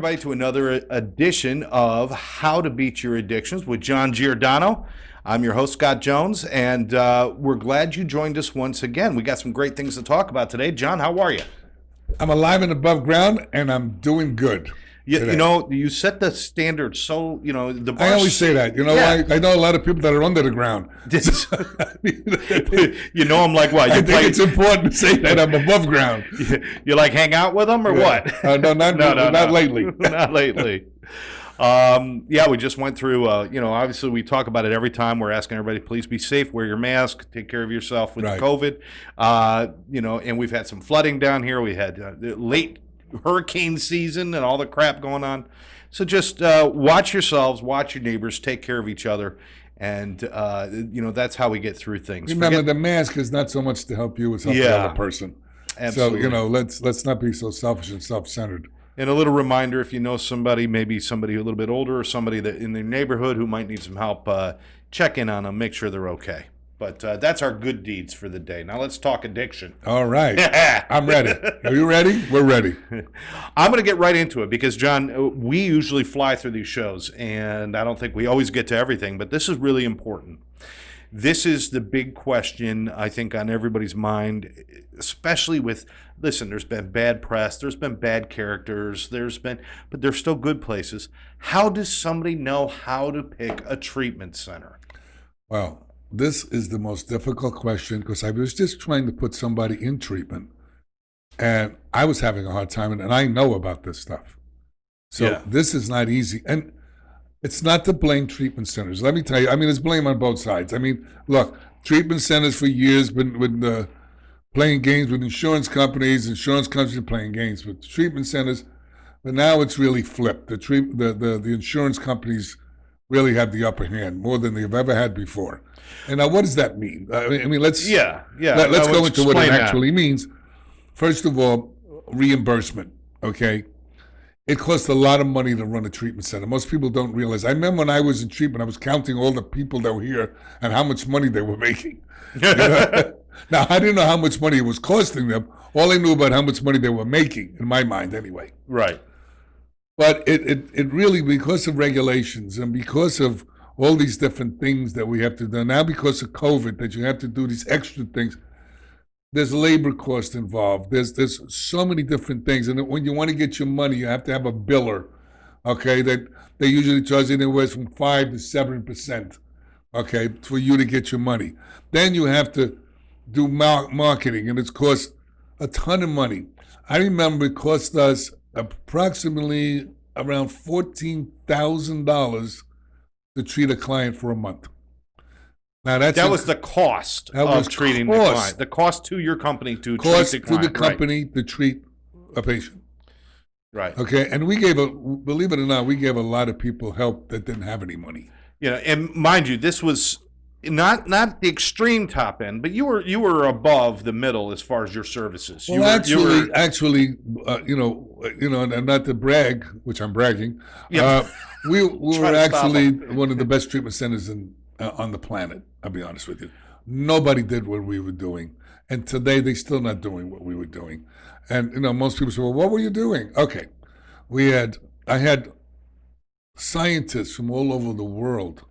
everybody, to another edition of How to Beat Your Addictions with John Giordano. I'm your host, Scott Jones, and we're glad you joined us once again. We got some great things to talk about today. John, how are you? I'm alive and above ground, and I'm doing good. You know, you set the standard so, the bar. I always say that. I know a lot of people that are under the ground. I'm like, what? I think it's important to say that I'm above ground. You like hang out with them or what? No, not lately. Not lately. We just went through, obviously we talk about it every time. We're asking everybody, please be safe, wear your mask, take care of yourself with the COVID. And we've had some flooding down here. We had late hurricane season and all the crap going on. So just watch yourselves, watch your neighbors, take care of each other. And, that's how we get through things. Remember, the mask is not so much to help you, it's help the other person. Absolutely. So, let's not be so selfish and self-centered. And a little reminder, if you know somebody, maybe somebody a little bit older or somebody that in their neighborhood who might need some help, check in on them, make sure they're okay. But that's our good deeds for the day. Now let's talk addiction. All right. I'm ready. Are you ready? We're ready. I'm going to get right into it because, John, we usually fly through these shows, and I don't think we always get to everything, but this is really important. This is the big question, I think, on everybody's mind, especially with, listen, there's been bad press, there's been bad characters, but there's still good places. How does somebody know how to pick a treatment center? Well, this is the most difficult question because I was just trying to put somebody in treatment, and I was having a hard time, and I know about this stuff. So This is not easy. And it's not to blame treatment centers. Let me tell you, there's blame on both sides. Look, treatment centers for years been playing games with insurance companies playing games with treatment centers, but now it's really flipped. The insurance companies really have the upper hand more than they've ever had before. And now, what does that mean? Let's go into what it actually means. First of all, reimbursement. Okay. It costs a lot of money to run a treatment center. Most people don't realize. I remember when I was in treatment, I was counting all the people that were here and how much money they were making. Now, I didn't know how much money it was costing them. All I knew about how much money they were making, in my mind anyway. Right. But it really, because of regulations and because of all these different things that we have to do, now because of COVID, that you have to do these extra things, there's labor cost involved. There's so many different things. And when you want to get your money, you have to have a biller, okay, that they usually charge anywhere from 5 to 7%, okay, for you to get your money. Then you have to do marketing, and it's cost a ton of money. I remember it cost us approximately around $14,000 to treat a client for a month. Now that was the cost of treating the client. The cost to your company to treat the client. Cost to the company to treat a patient. Right. Okay, and believe it or not, we gave a lot of people help that didn't have any money. And mind you, this was not the extreme top end, but you were above the middle as far as your services. Well, actually, and not to brag, which I'm bragging. We were actually one of the best treatment centers on the planet. I'll be honest with you. Nobody did what we were doing, and today they're still not doing what we were doing. And most people say, "Well, what were you doing?" Okay, I had scientists from all over the world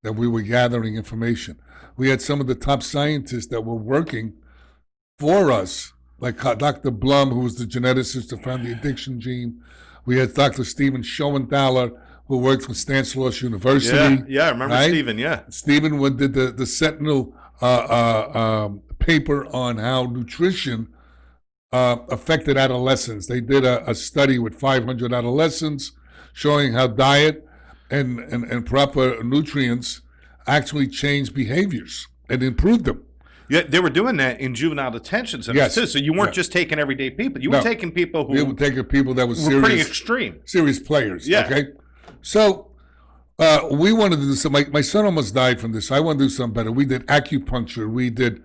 that we were gathering information. We had some of the top scientists that were working for us, like Dr. Blum, who was the geneticist who found the addiction gene. We had Dr. Stephen Schoenthaler, who worked for Stanislaus University. Yeah, I remember Stephen, yeah. Stephen did the Sentinel paper on how nutrition affected adolescents. They did a study with 500 adolescents showing how diet and proper nutrients actually changed behaviors and improved them. Yeah, they were doing that in juvenile detention centers too. So you weren't just taking everyday people. You were taking people who were taking people that were serious, pretty extreme, serious players. Yeah. Okay. So we wanted to do something. My son almost died from this. I want to do something better. We did acupuncture. We did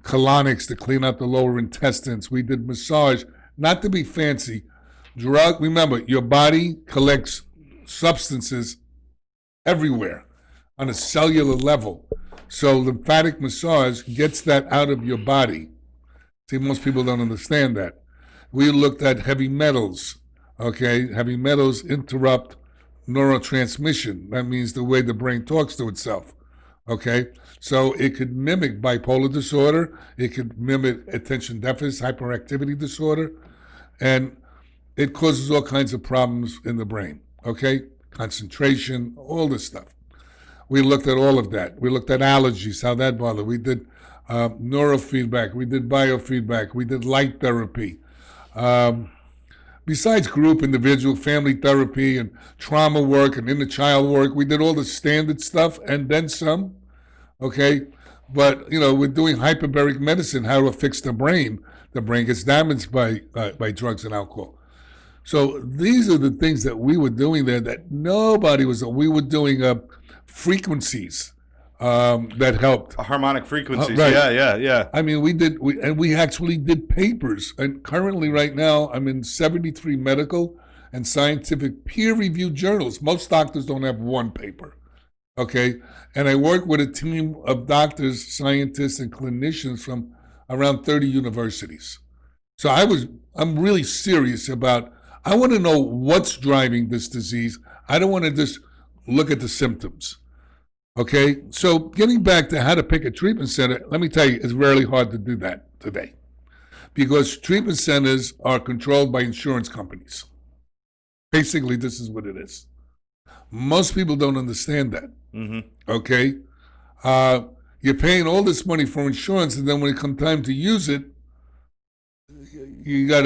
colonics to clean out the lower intestines. We did massage. Not to be fancy. Remember, your body collects substances everywhere on a cellular level. So lymphatic massage gets that out of your body. See, most people don't understand that. We looked at heavy metals, Okay, heavy metals interrupt neurotransmission. That means the way the brain talks to itself. Okay, so it could mimic bipolar disorder. It could mimic attention deficit hyperactivity disorder, and it causes all kinds of problems in the brain. Okay, concentration, all this stuff. We looked at all of that. We looked at allergies, how that bothered. We did neurofeedback. We did biofeedback. We did light therapy. Besides group, individual, family therapy, and trauma work and inner child work, we did all the standard stuff and then some. Okay, but we're doing hyperbaric medicine, how to fix the brain. The brain gets damaged by drugs and alcohol. So these are the things that we were doing there that nobody was. We were doing frequencies that helped. Harmonic frequencies. Right. Yeah. I mean, we actually did papers. And currently, right now, I'm in 73 medical and scientific peer-reviewed journals. Most doctors don't have one paper. Okay, and I work with a team of doctors, scientists, and clinicians from around 30 universities. So I'm really serious about. I want to know what's driving this disease. I don't want to just look at the symptoms. Okay, so getting back to how to pick a treatment center, let me tell you, it's really hard to do that today because treatment centers are controlled by insurance companies. Basically, this is what it is. Most people don't understand that. Mm-hmm. Okay, you're paying all this money for insurance, and then when it comes time to use it, you got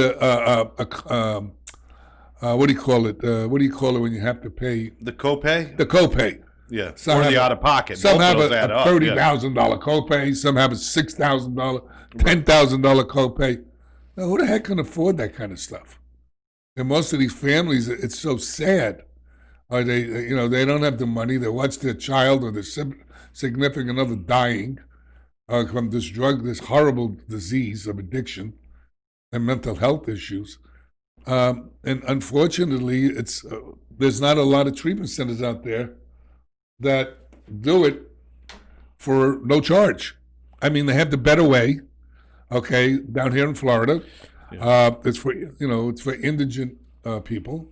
what do you call it? What do you call it when you have to pay? The copay? The copay. Yeah, or the out-of-pocket. Some have a $30,000 copay. Some have a $6,000, $10,000 copay. Now, who the heck can afford that kind of stuff? And most of these families, it's so sad. They don't have the money. They watch their child or their significant other dying from this drug, this horrible disease of addiction and mental health issues. And unfortunately, there's not a lot of treatment centers out there that do it for no charge. I mean, they have the Better Way, okay, down here in Florida. Yeah. It's for indigent people.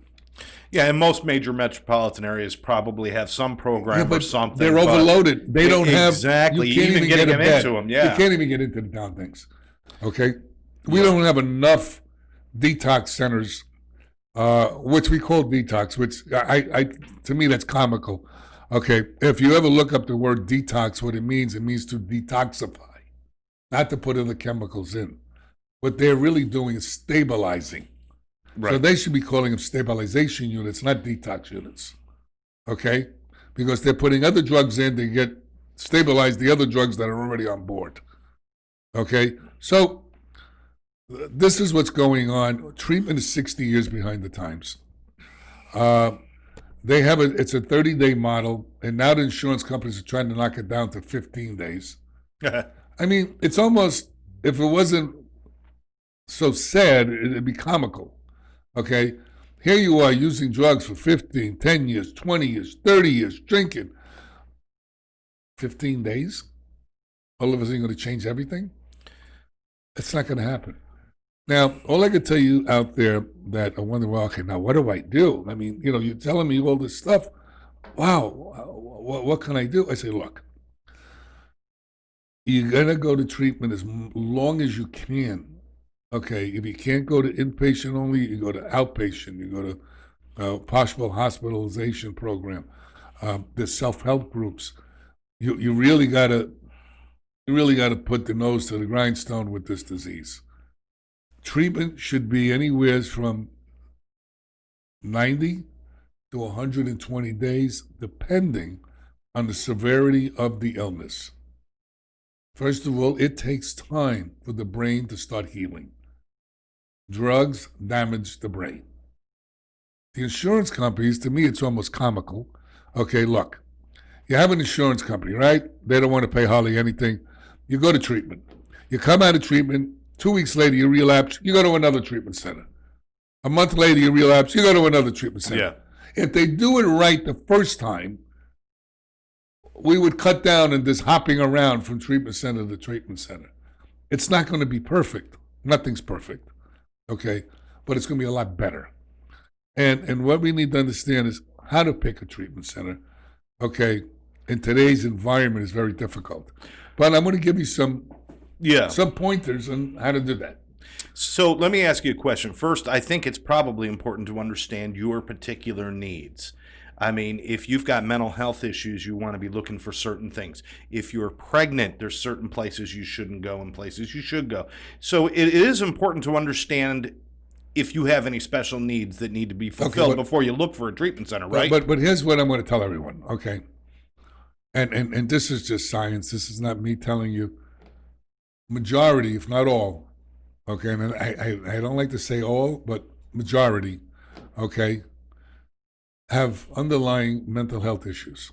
Yeah, and most major metropolitan areas probably have some program or something. They're overloaded. They don't have exactly. You can't even get them into them. Yeah, you can't even get into the down things. Okay, we don't have enough detox centers, which we call detox. Which to me that's comical. Okay, if you ever look up the word detox, what it means to detoxify, not to put other chemicals in. What they're really doing is stabilizing. Right. So they should be calling them stabilization units, not detox units. Okay? Because they're putting other drugs in to stabilize the other drugs that are already on board. Okay? So this is what's going on. Treatment is 60 years behind the times. It's a 30-day model, and now the insurance companies are trying to knock it down to 15 days. I mean, it's almost, if it wasn't so sad, it'd be comical. Okay? Here you are using drugs for 15, 10 years, 20 years, 30 years, drinking. 15 days? All of a sudden you're going to change everything? It's not going to happen. Now, all I can tell you out there that I wonder, well, okay, now what do I do? I mean, you're telling me all this stuff. Wow, what can I do? I say, look, you're going to go to treatment as long as you can. Okay, if you can't go to inpatient only, you go to outpatient. You go to possible hospitalization program. There's self-help groups. You really gotta put the nose to the grindstone with this disease. Treatment should be anywhere from 90 to 120 days, depending on the severity of the illness. First of all, it takes time for the brain to start healing. Drugs damage the brain. The insurance companies, to me, it's almost comical. Okay, look, you have an insurance company, right? They don't want to pay hardly anything. You go to treatment. You come out of treatment, 2 weeks later you relapse, you go to another treatment center. A month later you relapse, you go to another treatment center. Yeah. If they do it right the first time, we would cut down on this hopping around from treatment center to treatment center. It's not going to be perfect. Nothing's perfect. Okay, but it's going to be a lot better. And what we need to understand is how to pick a treatment center. Okay, in today's environment is very difficult. But I'm going to give you some pointers on how to do that. So let me ask you a question. First, I think it's probably important to understand your particular needs. I mean, if you've got mental health issues, you want to be looking for certain things. If you're pregnant, there's certain places you shouldn't go and places you should go. So it is important to understand if you have any special needs that need to be fulfilled before you look for a treatment center, right? But here's what I'm going to tell everyone, okay? And this is just science. This is not me telling you. Majority, if not all, okay, and I don't like to say all, but majority, okay, have underlying mental health issues.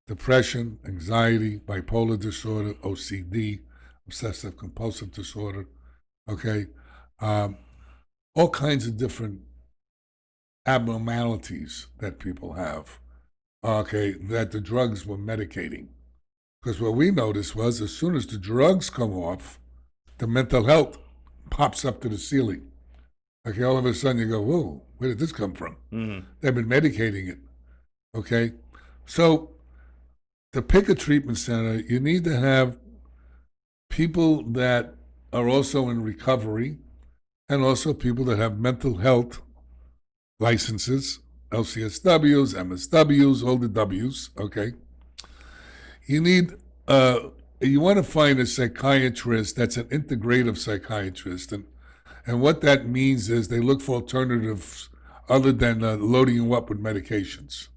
Depression, anxiety, bipolar disorder, OCD, obsessive compulsive disorder, okay? All kinds of different abnormalities that people have, okay, that the drugs were medicating. Because what we noticed was as soon as the drugs come off, the mental health pops up to the ceiling. Okay, all of a sudden you go, whoa, where did this come from? Mm-hmm. They've been medicating it. Okay, so to pick a treatment center, you need to have people that are also in recovery and also people that have mental health licenses, LCSWs, MSWs, all the Ws, okay? You need, you want to find a psychiatrist that's an integrative psychiatrist. And what that means is they look for alternatives other than loading you up with medications.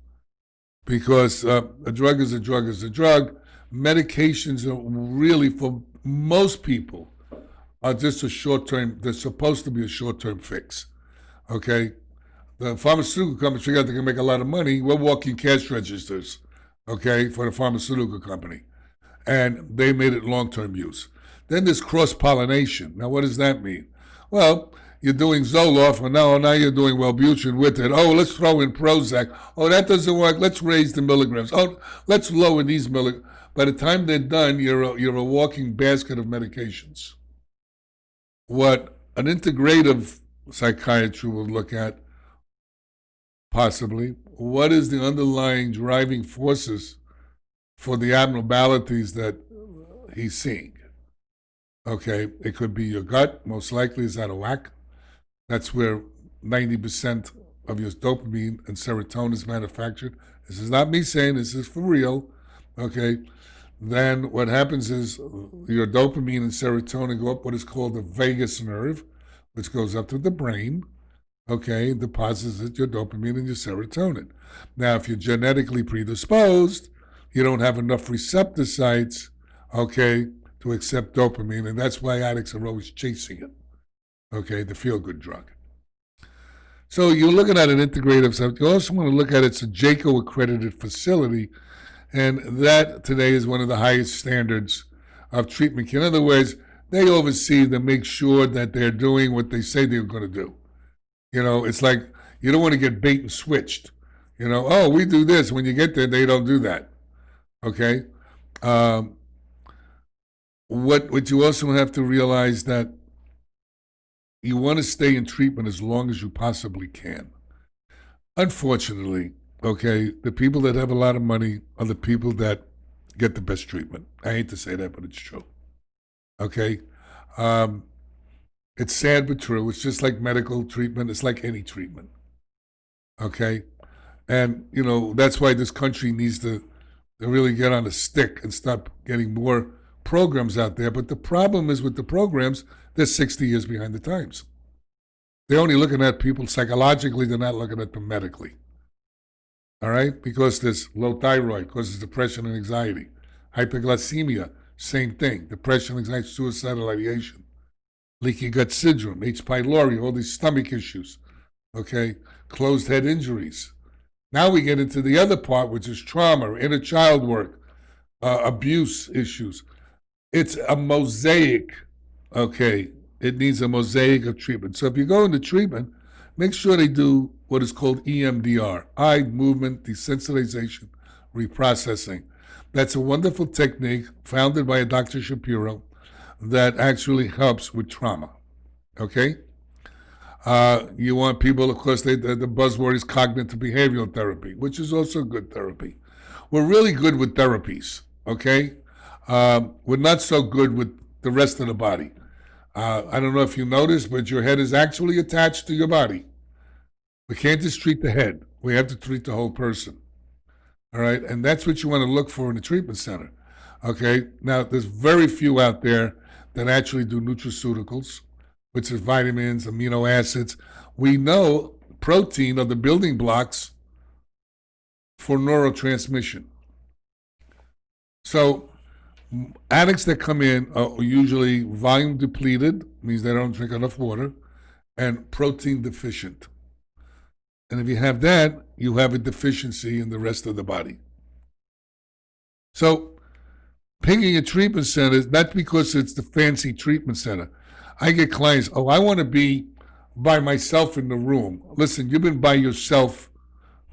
Because a drug is a drug is a drug. Medications are really, for most people, are just a short-term, they're supposed to be a short-term fix, okay? The pharmaceutical companies figure out they can make a lot of money. We're walking cash registers, okay, for the pharmaceutical company. And they made it long-term use. Then there's cross-pollination. Now, what does that mean? Well, you're doing Zoloft, and now you're doing Wellbutrin with it. Oh, let's throw in Prozac. Oh, that doesn't work. Let's raise the milligrams. Oh, let's lower these milligrams. By the time they're done, you're a walking basket of medications. What an integrative psychiatry will look at, possibly, what is the underlying driving forces for the abnormalities that he's seeing? Okay, it could be your gut, most likely is out of whack. That's where 90% of your dopamine and serotonin is manufactured. This is not me saying this is for real, okay? Then what happens is your dopamine and serotonin go up what is called the vagus nerve, which goes up to the brain, okay, deposits your dopamine and your serotonin. Now, if you're genetically predisposed, you don't have enough receptor sites, okay, to accept dopamine, and that's why addicts are always chasing it, okay, the feel-good drug. So you're looking at an integrative stuff. You also want to look at it's a JACO-accredited facility, and that today is one of the highest standards of treatment care. In other words, they oversee to make sure that they're doing what they say they're going to do. You know, it's like you don't want to get bait and switched. You know, oh, we do this. When you get there, they don't do that. Okay? What you also have to realize that you want to stay in treatment as long as you possibly can. Unfortunately, okay, the people that have a lot of money are the people that get the best treatment. I hate to say that, but it's true. Okay? It's sad but true. It's just like medical treatment. It's like any treatment. Okay? And, you know, that's why this country needs to really get on a stick and start getting more programs out there. But the problem is with the programs, they're 60 years behind the times. They're only looking at people psychologically. They're not looking at them medically. All right? Because there's low thyroid, causes depression and anxiety. Hyperglycemia, same thing. Depression, anxiety, suicidal ideation. Leaky gut syndrome, H. pylori, all these stomach issues. Okay? Closed head injuries. Now we get into the other part, which is trauma, inner child work, abuse issues. It's a mosaic, okay? It needs a mosaic of treatment. So if you go into treatment, make sure they do what is called EMDR, eye movement desensitization reprocessing. That's a wonderful technique founded by a Dr. Shapiro that actually helps with trauma, okay? You want people, of course, the buzzword is cognitive behavioral therapy, which is also good therapy. We're really good with therapies, okay? We're not so good with the rest of the body. I don't know if you noticed, but your head is actually attached to your body. We can't just treat the head. We have to treat the whole person. All right? And that's what you want to look for in a treatment center. Okay? Now, there's very few out there that actually do nutraceuticals, which is vitamins, amino acids. We know protein are the building blocks for neurotransmission. So, addicts that come in are usually volume depleted, means they don't drink enough water, and protein deficient. And if you have that, you have a deficiency in the rest of the body. So, picking a treatment center is not because it's the fancy treatment center. I get clients, I want to be by myself in the room. Listen, you've been by yourself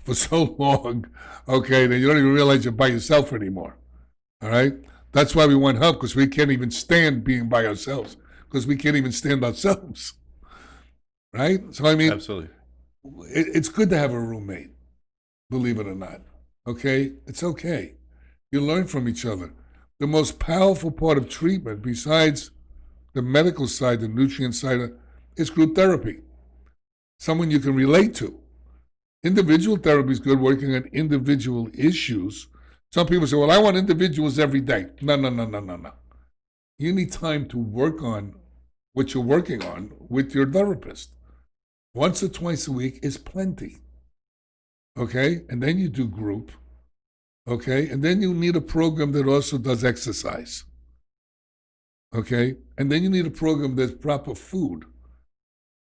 for so long, okay, that you don't even realize you're by yourself anymore. All right? That's why we want help, because we can't even stand being by ourselves, because we can't even stand ourselves. Right? So, I mean, absolutely. It's good to have a roommate, believe it or not. Okay? It's okay. You learn from each other. The most powerful part of treatment, besides the medical side, the nutrient side, is group therapy. Someone you can relate to. Individual therapy is good, working on individual issues. Some people say, well, I want individuals every day. No. You need time to work on what you're working on with your therapist. Once or twice a week is plenty. Okay? And then you do group. Okay? And then you need a program that also does exercise. Okay? And then you need a program that's proper food.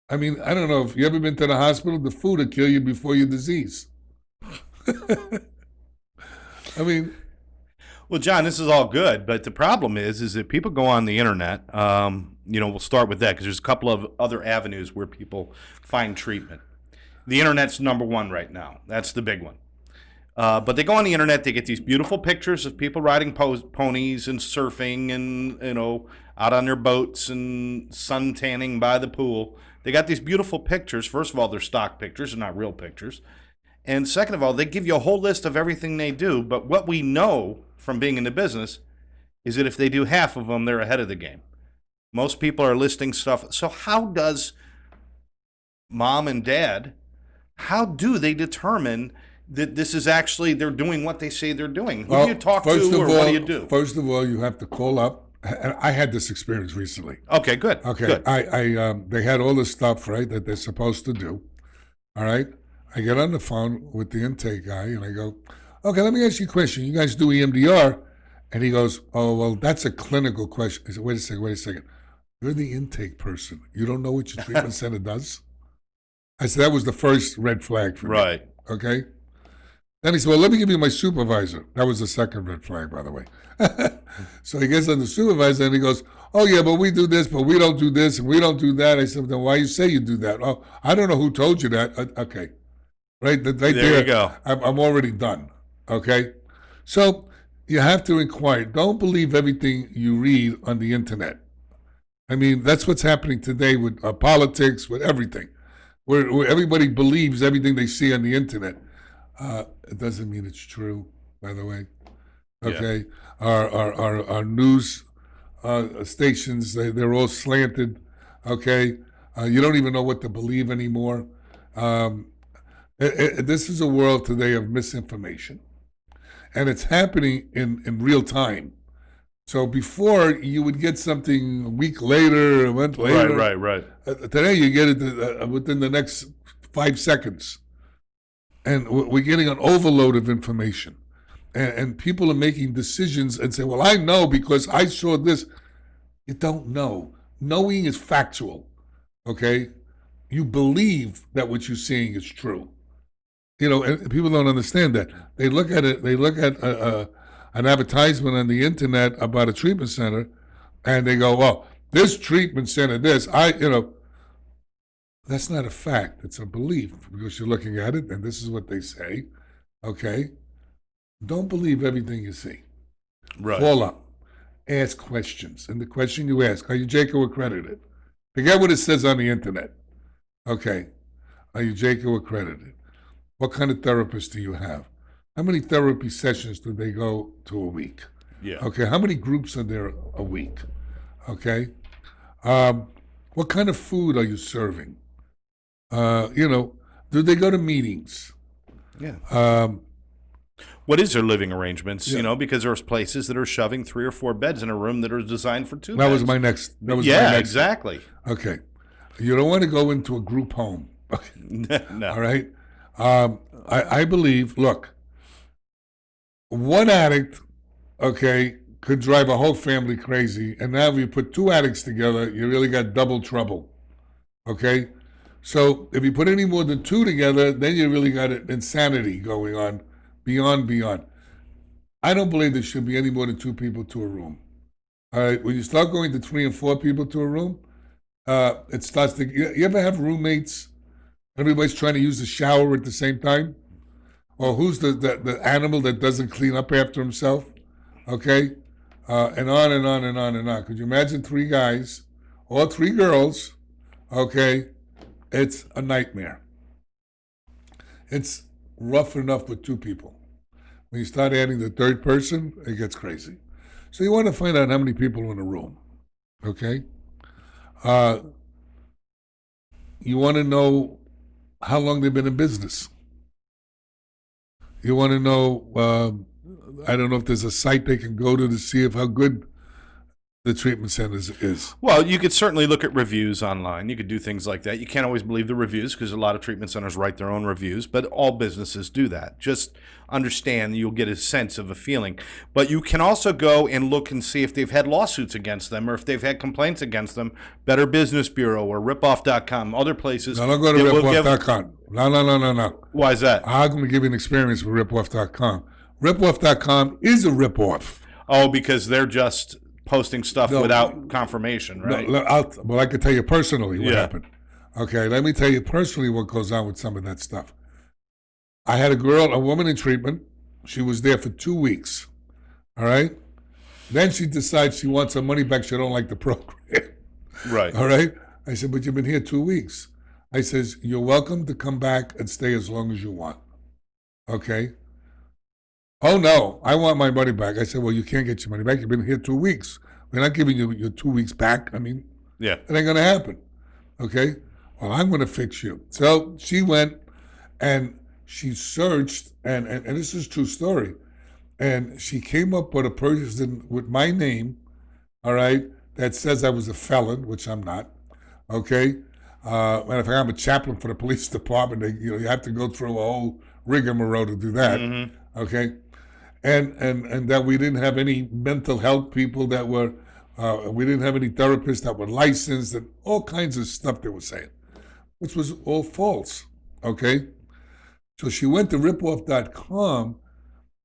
I mean, I don't know if you ever been to the hospital, the food will kill you before your disease. I mean, well, John, this is all good, but the problem is that people go on the internet. We'll start with that because there's a couple of other avenues where people find treatment. The internet's number one right now. That's the big one. But they go on the internet. They get these beautiful pictures of people riding ponies and surfing and out on their boats and sun tanning by the pool. They got these beautiful pictures. First of all, they're stock pictures, they're not real pictures. And second of all, they give you a whole list of everything they do. But what we know from being in the business is that if they do half of them, they're ahead of the game. Most people are listing stuff. So how does mom and dad, how do they determine that this is actually, they're doing what they say they're doing? Who do you talk to, or what do you do? First of all, you have to call up. I had this experience recently. Okay, good. Okay, good. They had all this stuff, right, that they're supposed to do. All right? I get on the phone with the intake guy, and I go, okay, let me ask you a question. You guys do EMDR? And he goes, oh, well, that's a clinical question. I said, wait a second. You're the intake person. You don't know what your treatment center does? I said, that was the first red flag for me. Right. Okay? Then he said, well, let me give you my supervisor. That was the second red flag, by the way. So he gets on the supervisor, and he goes, oh, yeah, but we do this, but we don't do this, and we don't do that. I said, then why you say you do that? Oh, I don't know who told you that. Okay. Right there you go. I'm already done. Okay? So you have to inquire. Don't believe everything you read on the internet. I mean, that's what's happening today with politics, with everything, where everybody believes everything they see on the internet. It doesn't mean it's true, by the way. Okay? Yeah. Our news stations, they're all slanted. Okay? You don't even know what to believe anymore. This is a world today of misinformation, and it's happening in real time. So before, you would get something a week later, a month later. Right. Today, you get it within the next 5 seconds. And we're getting an overload of information. And people are making decisions and say, well, I know because I saw this. You don't know. Knowing is factual, okay? You believe that what you're seeing is true. And people don't understand that. They look at it. They look at an advertisement on the internet about a treatment center, and they go, "Well, this treatment center, this that's not a fact. It's a belief because you're looking at it, and this is what they say." Okay, don't believe everything you see. Right. Call up, ask questions, and the question you ask: are you JACO accredited? Forget what it says on the internet. Okay. Are you JCAHO accredited? What kind of therapist do you have? How many therapy sessions do they go to a week? Yeah. Okay. How many groups are there a week? Okay. Um, what kind of food are you serving? Do they go to meetings? Yeah. Um, What is their living arrangements? yeah. Because there's places that are shoving 3 or 4 beds in a room that are designed for 2 That beds. was my next. That was Yeah, my next. exactly. Okay. You don't want to go into a group home. No. All right. I believe. Look, one addict, okay, could drive a whole family crazy, and now if you put 2 addicts together, you really got double trouble. Okay. So if you put any more than 2 together, then you really got insanity going on, beyond. I don't believe there should be any more than 2 people to a room. All right. When you start going to 3 and 4 people to a room, it starts to. You ever have roommates? Everybody's trying to use the shower at the same time? Or who's the animal that doesn't clean up after himself? Okay? And on and on and on and on. Could you imagine 3 guys or 3 girls? Okay? It's a nightmare. It's rough enough with 2 people. When you start adding the 3rd person, it gets crazy. So you want to find out how many people are in a room. Okay? You want to know how long they've been in business. You want to know, I don't know if there's a site they can go to see how good the treatment centers is. Well, you could certainly look at reviews online. You could do things like that. You can't always believe the reviews because a lot of treatment centers write their own reviews, but all businesses do that. Just understand, you'll get a sense of a feeling. But you can also go and look and see if they've had lawsuits against them or if they've had complaints against them. Better Business Bureau or ripoff.com, other places. No, don't go to ripoff.com. No. Why is that? I'm going to give you an experience with ripoff.com. Ripoff.com is a ripoff. Oh, because they're just posting stuff without confirmation, right? Well, I can tell you personally what happened. Okay, let me tell you personally what goes on with some of that stuff. I had a woman in treatment. She was there for 2 weeks. All right? Then she decides she wants her money back. She don't like the program. Right. All right? I said, but you've been here 2 weeks. I says, you're welcome to come back and stay as long as you want. Okay? Oh, no, I want my money back. I said, well, you can't get your money back. You've been here 2 weeks. We're not giving you your 2 weeks back. I mean, yeah, it ain't going to happen. Okay? Well, I'm going to fix you. So she went and she searched, and this is a true story, and she came up with a person with my name, all right, that says I was a felon, which I'm not. Okay? Matter of fact, I'm a chaplain for the police department. You have to go through a whole rigmarole to do that. Mm-hmm. Okay? And that we didn't have any mental health people that were, we didn't have any therapists that were licensed, and all kinds of stuff they were saying, which was all false, okay? So she went to ripoff.com,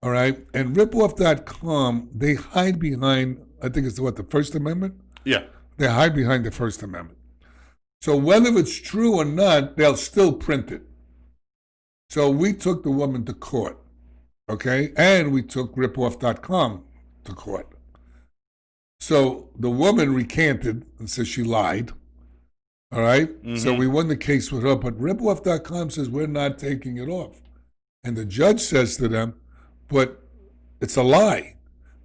all right? And ripoff.com, they hide behind, I think it's the First Amendment? Yeah. They hide behind the First Amendment. So whether it's true or not, they'll still print it. So we took the woman to court. Okay, and we took ripoff.com to court. So the woman recanted and says she lied. All right? Mm-hmm. So we won the case with her, but ripoff.com says we're not taking it off. And the judge says to them, but it's a lie.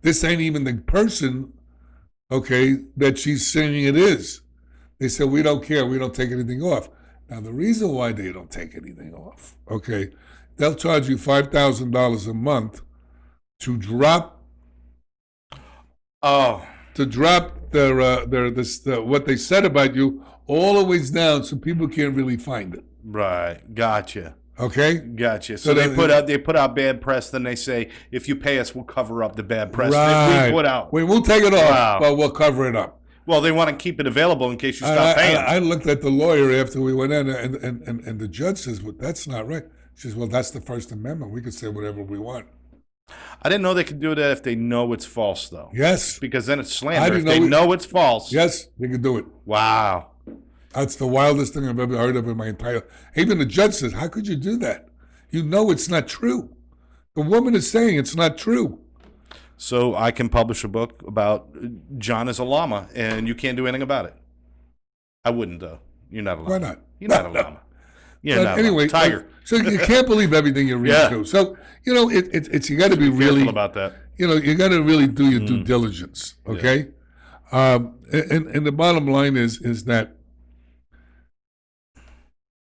This ain't even the person, okay, that she's saying it is. They said, we don't care. We don't take anything off. Now, the reason why they don't take anything off, okay, they'll charge you $5,000 a month to drop. To drop their what they said about you all the way down, so people can't really find it. Right. Gotcha. Okay. Gotcha. So they put out bad press. Then they say, if you pay us, we'll cover up the bad press that we put out. We'll take it off, but we'll cover it up. Well, they want to keep it available in case you stop paying. I looked at the lawyer after we went in, and the judge says, well, that's not right. She says, well, that's the First Amendment. We could say whatever we want. I didn't know they could do that if they know it's false, though. Yes. Because then it's slander. If they know it's false. Yes, they can do it. Wow. That's the wildest thing I've ever heard of in my entire... Even the judge says, how could you do that? You know it's not true. The woman is saying it's not true. So I can publish a book about John as a llama, and you can't do anything about it. I wouldn't, though. You're not a llama. Why not? You're not a llama. You're But not anyway, a llama. Tiger. so you can't believe everything you read Yeah. too. So it's you got to be really careful about that. You got to really do your due diligence. Okay, and the bottom line is that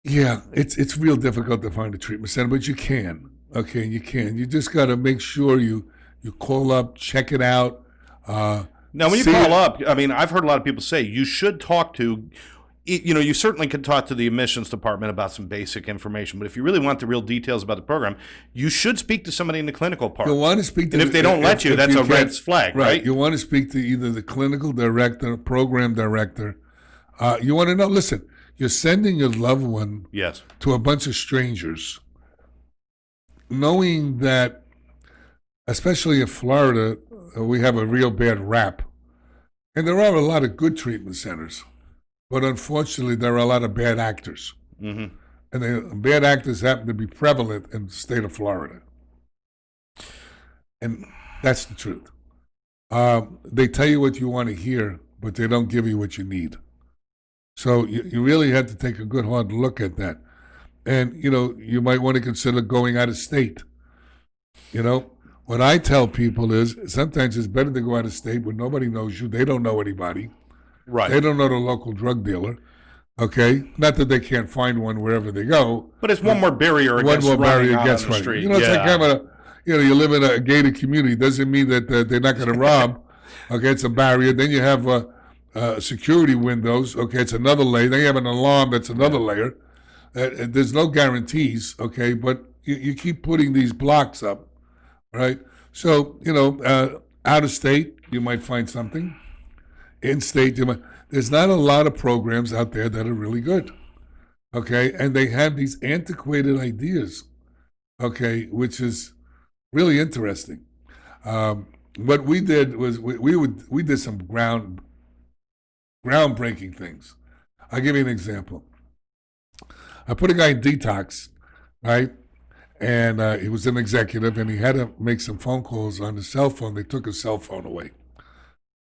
it's real difficult to find a treatment center, but you can. Okay, you can. You just got to make sure you call up, check it out. Now, when you call up, I mean, I've heard a lot of people say you should talk to, you certainly could talk to the admissions department about some basic information, but if you really want the real details about the program, you should speak to somebody in the clinical part. You want to speak to, and if they don't let you, that's a red flag, right? You want to speak to either the clinical director, program director. You want to know, listen, you're sending your loved one to a bunch of strangers, knowing that, especially in Florida, we have a real bad rap. And there are a lot of good treatment centers, but unfortunately, there are a lot of bad actors. Mm-hmm. And the bad actors happen to be prevalent in the state of Florida. And that's the truth. They tell you what you want to hear, but they don't give you what you need. So you really have to take a good hard look at that. And, you might want to consider going out of state. What I tell people is sometimes it's better to go out of state where nobody knows you. They don't know anybody. Right. They don't know the local drug dealer. Okay? Not that they can't find one wherever they go. But it's one more barrier against running out on the street. It's like having you live in a gated community. Doesn't mean that they're not going to rob. Okay, it's a barrier. Then you have security windows. Okay, it's another layer. Then you have an alarm. That's another layer. There's no guarantees. Okay, but you keep putting these blocks up. Right, so out of state you might find something. In state, there's not a lot of programs out there that are really good. Okay, and they have these antiquated ideas. Okay, which is really interesting. What we did was we did some groundbreaking things. I'll give you an example. I put a guy in detox, right? And he was an executive, and he had to make some phone calls on his cell phone. They took his cell phone away.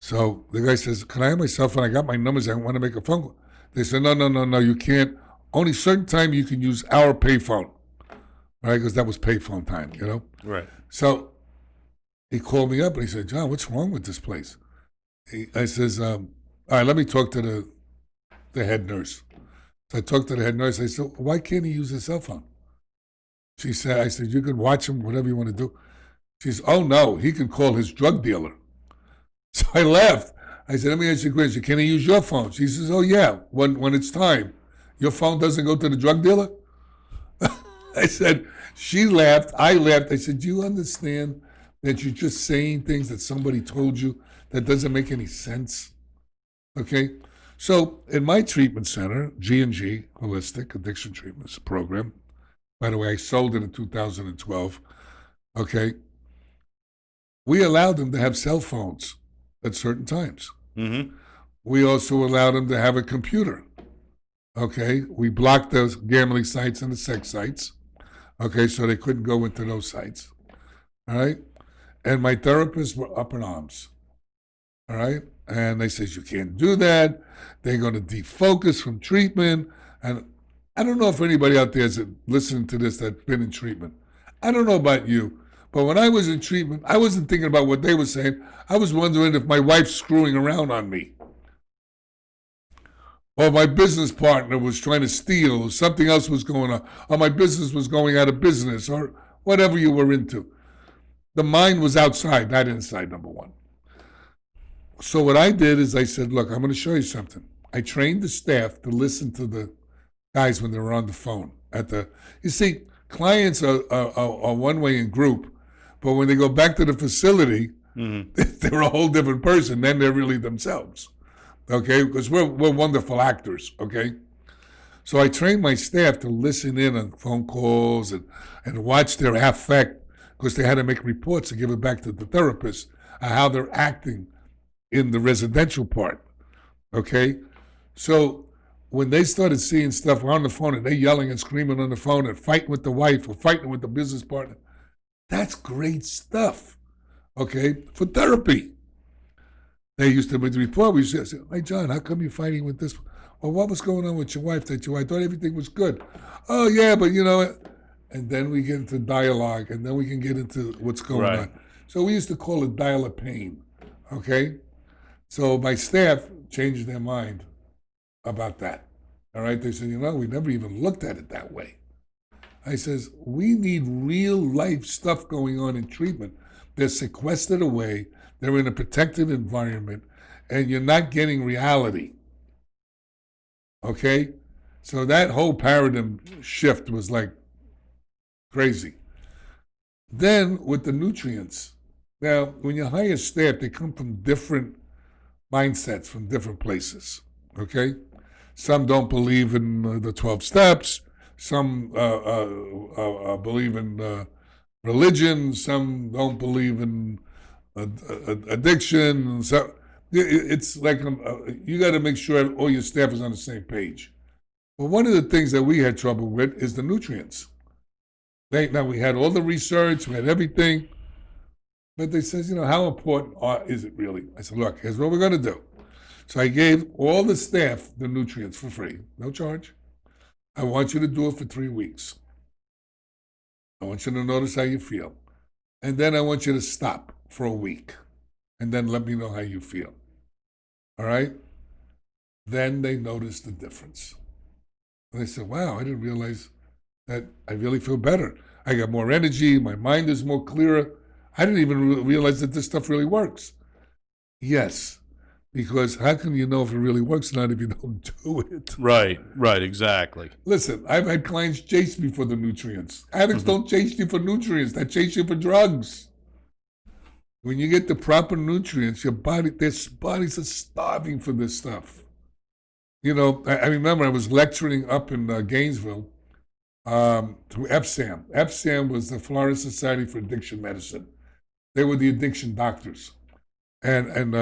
So the guy says, "Can I have my cell phone? I got my numbers. I want to make a phone call." They said, No, you can't. Only certain time you can use our payphone, right? Because that was payphone time, Right. So he called me up, and he said, "John, what's wrong with this place?" I says, "All right, let me talk to the head nurse." So I talked to the head nurse. I said, "Why can't he use his cell phone?" I said, "You can watch him, whatever you want to do." She says, "Oh, no, he can call his drug dealer." So I laughed. I said, "Let me ask you a question. Can he use your phone?" She says, "Oh, yeah, when it's time. Your phone doesn't go to the drug dealer?" I said, she laughed. I laughed. I said, "Do you understand that you're just saying things that somebody told you that doesn't make any sense?" Okay? So in my treatment center, G&G, Holistic Addiction Treatment Program, by the way, I sold it in 2012. Okay. We allowed them to have cell phones at certain times. Mm-hmm. We also allowed them to have a computer. Okay. We blocked those gambling sites and the sex sites. Okay. So they couldn't go into those sites. All right. And my therapists were up in arms. All right. And they said, "You can't do that. They're going to defocus from treatment." And I don't know if anybody out there is listening to this that's been in treatment. I don't know about you, but when I was in treatment, I wasn't thinking about what they were saying. I was wondering if my wife's screwing around on me, or my business partner was trying to steal, or something else was going on, or my business was going out of business, or whatever you were into. The mind was outside, not inside, number one. So what I did is I said, "Look, I'm going to show you something." I trained the staff to listen to the guys when they were on the phone. You see, clients are one way in group, but when they go back to the facility, they're a whole different person. Then they're really themselves, okay? Because we're wonderful actors, okay? So I trained my staff to listen in on phone calls and watch their affect, because they had to make reports to give it back to the therapist on how they're acting in the residential part, okay? So when they started seeing stuff on the phone and they yelling and screaming on the phone and fighting with the wife or fighting with the business partner, that's great stuff, okay, for therapy. They used to report, we used to say, "Hey, John, how come you're fighting with this?" Well, what was going on with your wife? I thought everything was good. Oh, yeah, but you know, and then we get into dialogue, and then we can get into what's going on. So we used to call it dial of pain, okay? So my staff changed their mind about that, all right? They said, we never even looked at it that way. I says, we need real life stuff going on in treatment. They're sequestered away, they're in a protected environment, and you're not getting reality, okay? So that whole paradigm shift was like crazy. Then with the nutrients, now when you hire staff, they come from different mindsets, from different places, okay? Some don't believe in the 12 steps, some believe in religion, some don't believe in addiction. So it's like you got to make sure all your staff is on the same page. Well, one of the things that we had trouble with is the nutrients. Now we had all the research, we had everything, but they says, how important is it really? I said, look, here's what we're going to do. So I gave all the staff the nutrients for free, no charge. I want you to do it for 3 weeks. I want you to notice how you feel. And then I want you to stop for a week. And then let me know how you feel. All right? Then they noticed the difference. And they said, wow, I didn't realize that I really feel better. I got more energy. My mind is more clearer. I didn't even realize that this stuff really works. Yes. Because how can you know if it really works or not if you don't do it? Right, exactly. Listen, I've had clients chase me for the nutrients. Addicts don't chase you for nutrients. They chase you for drugs. When you get the proper nutrients, their bodies are starving for this stuff. I remember I was lecturing up in Gainesville through EPSAM. EPSAM was the Florida Society for Addiction Medicine. They were the addiction doctors. And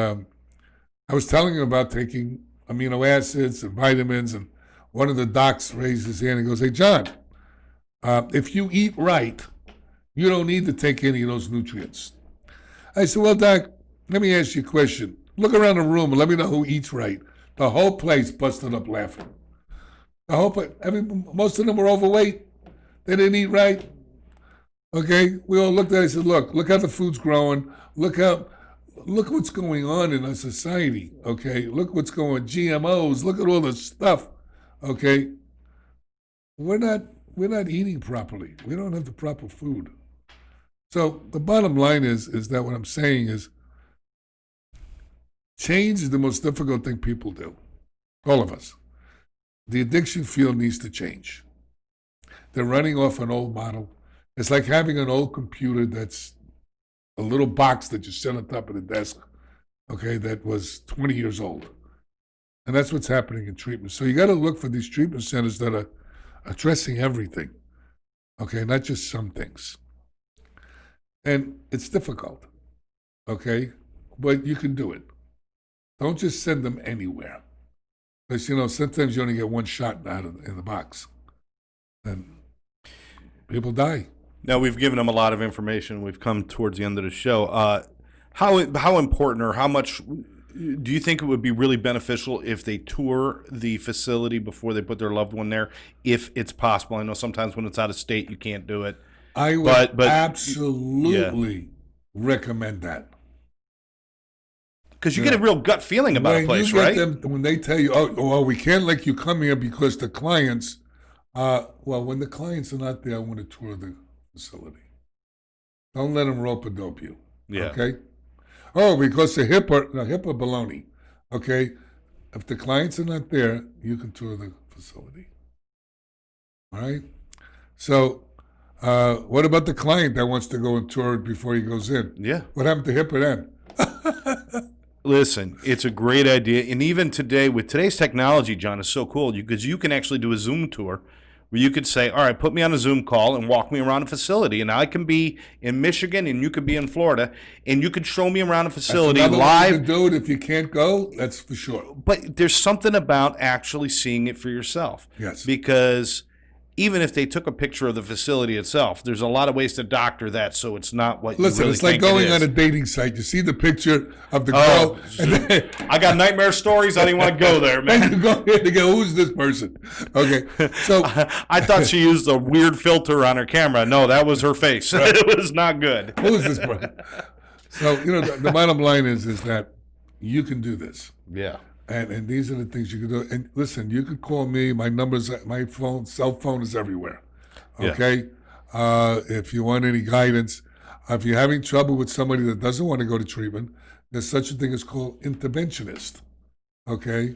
I was telling him about taking amino acids and vitamins, and one of the docs raised his hand and goes, hey, John, if you eat right, you don't need to take any of those nutrients. I said, well, Doc, let me ask you a question. Look around the room and let me know who eats right. The whole place busted up laughing. Most of them were overweight. They didn't eat right. Okay? We all looked at it and said, look how the food's growing. Look what's going on in our society, okay? Look what's going on, GMOs, look at all this stuff, okay? We're not eating properly. We don't have the proper food. So the bottom line is that what I'm saying is change is the most difficult thing people do, all of us. The addiction field needs to change. They're running off an old model. It's like having an old computer that's a little box that you set on top of the desk, okay, that was 20 years old. And that's what's happening in treatment. So you got to look for these treatment centers that are addressing everything, okay, not just some things. And it's difficult, okay, but you can do it. Don't just send them anywhere. Because, sometimes you only get one shot out in the box. And people die. Now, we've given them a lot of information. We've come towards the end of the show. How important or how much do you think it would be really beneficial if they tour the facility before they put their loved one there, if it's possible? I know sometimes when it's out of state, you can't do it. I would absolutely recommend that. Because you get a real gut feeling about a place, right? When they tell you, oh, we can't let you come here because the clients, when the clients are not there, I want to tour the facility. Don't let them rope a dope you. Yeah. Okay? Oh, because the HIPAA baloney. Okay? If the clients are not there, you can tour the facility. All right? So, what about the client that wants to go and tour it before he goes in? Yeah. What happened to HIPAA then? Listen, it's a great idea. And even today, with today's technology, John, is so cool because you can actually do a Zoom tour where you could say, all right, put me on a Zoom call and walk me around a facility. And I can be in Michigan and you could be in Florida and you could show me around a facility live. Way you can do it if you can't go, that's for sure. But there's something about actually seeing it for yourself. Yes. Because even if they took a picture of the facility itself, there's a lot of ways to doctor that so it's not what you Listen, really it's like think going it is. on a dating site. You see the picture of the girl. And then, I got nightmare stories. I didn't want to go there, man. and you go here to go, who's this person? Okay, so I thought she used a weird filter on her camera. No, that was her face. It was not good. who is this person? So, the bottom line is that you can do this. Yeah. And these are the things you can do. And listen, you could call me. My number's, my cell phone is everywhere. Okay? Yeah. If you want any guidance, if you're having trouble with somebody that doesn't want to go to treatment, there's such a thing as called interventionist. Okay?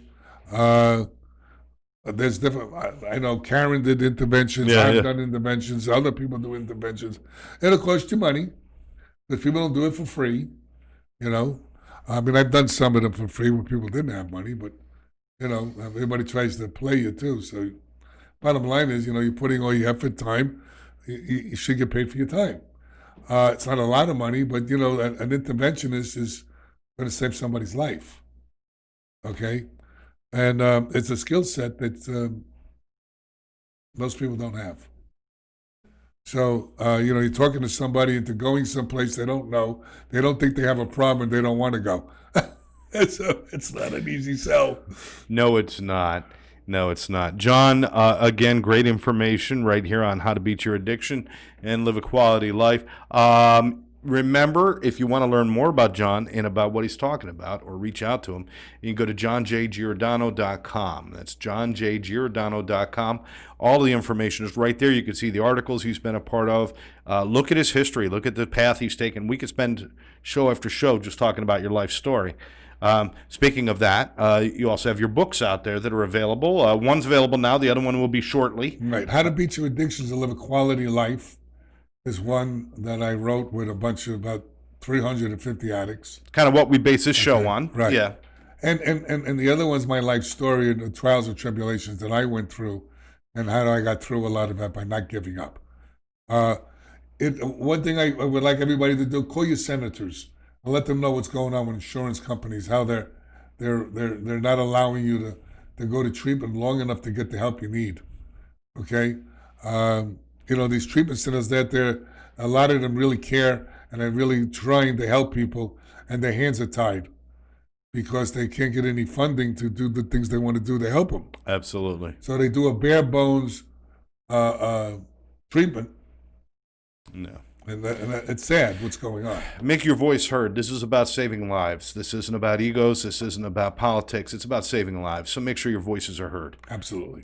There's different, I know Karen did interventions. I've done interventions. Other people do interventions. It'll cost you money, but people don't do it for free, I mean, I've done some of them for free where people didn't have money, but, everybody tries to play you too. So bottom line is, you're putting all your effort, time, you should get paid for your time. It's not a lot of money, but, an interventionist is going to save somebody's life. Okay? And it's a skill set that most people don't have. So, you're talking to somebody into going someplace they don't know. They don't think they have a problem and they don't want to go. So it's not an easy sell. No, it's not. No, it's not. John, again, great information right here on how to beat your addiction and live a quality life. Remember, if you want to learn more about John and about what he's talking about or reach out to him, you can go to johnjgiordano.com. That's johnjgiordano.com. All the information is right there. You can see the articles he's been a part of. Look at his history. Look at the path he's taken. We could spend show after show just talking about your life story. Speaking of that, you also have your books out there that are available. One's available now. The other one will be shortly. Right. How to Beat Your Addictions and Live a Quality Life is one that I wrote with a bunch of about 350 addicts. Kind of what we base this show on. Right. Yeah. And the other one's my life story and the trials and tribulations that I went through and how I got through a lot of that by not giving up. One thing I would like everybody to do, call your senators and let them know what's going on with insurance companies, how they're not allowing you to go to treatment long enough to get the help you need. Okay? These treatment centers a lot of them really care and are really trying to help people, and their hands are tied because they can't get any funding to do the things they want to do to help them. Absolutely. So they do a bare bones treatment. No. And it's sad what's going on. Make your voice heard. This is about saving lives. This isn't about egos. This isn't about politics. It's about saving lives. So make sure your voices are heard. Absolutely.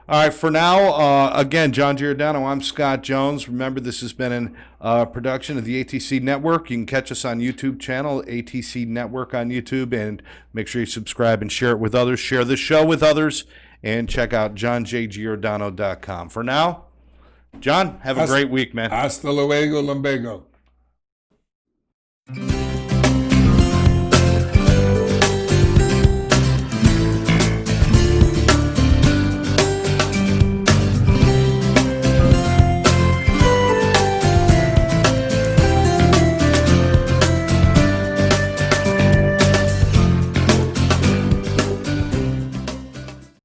All right, for now, again, John Giordano, I'm Scott Jones. Remember, this has been a production of the ATC Network. You can catch us on YouTube channel, ATC Network on YouTube, and make sure you subscribe and share it with others. Share the show with others, and check out johnjgiordano.com. For now, John, have a great week, man. Hasta luego, lumbago.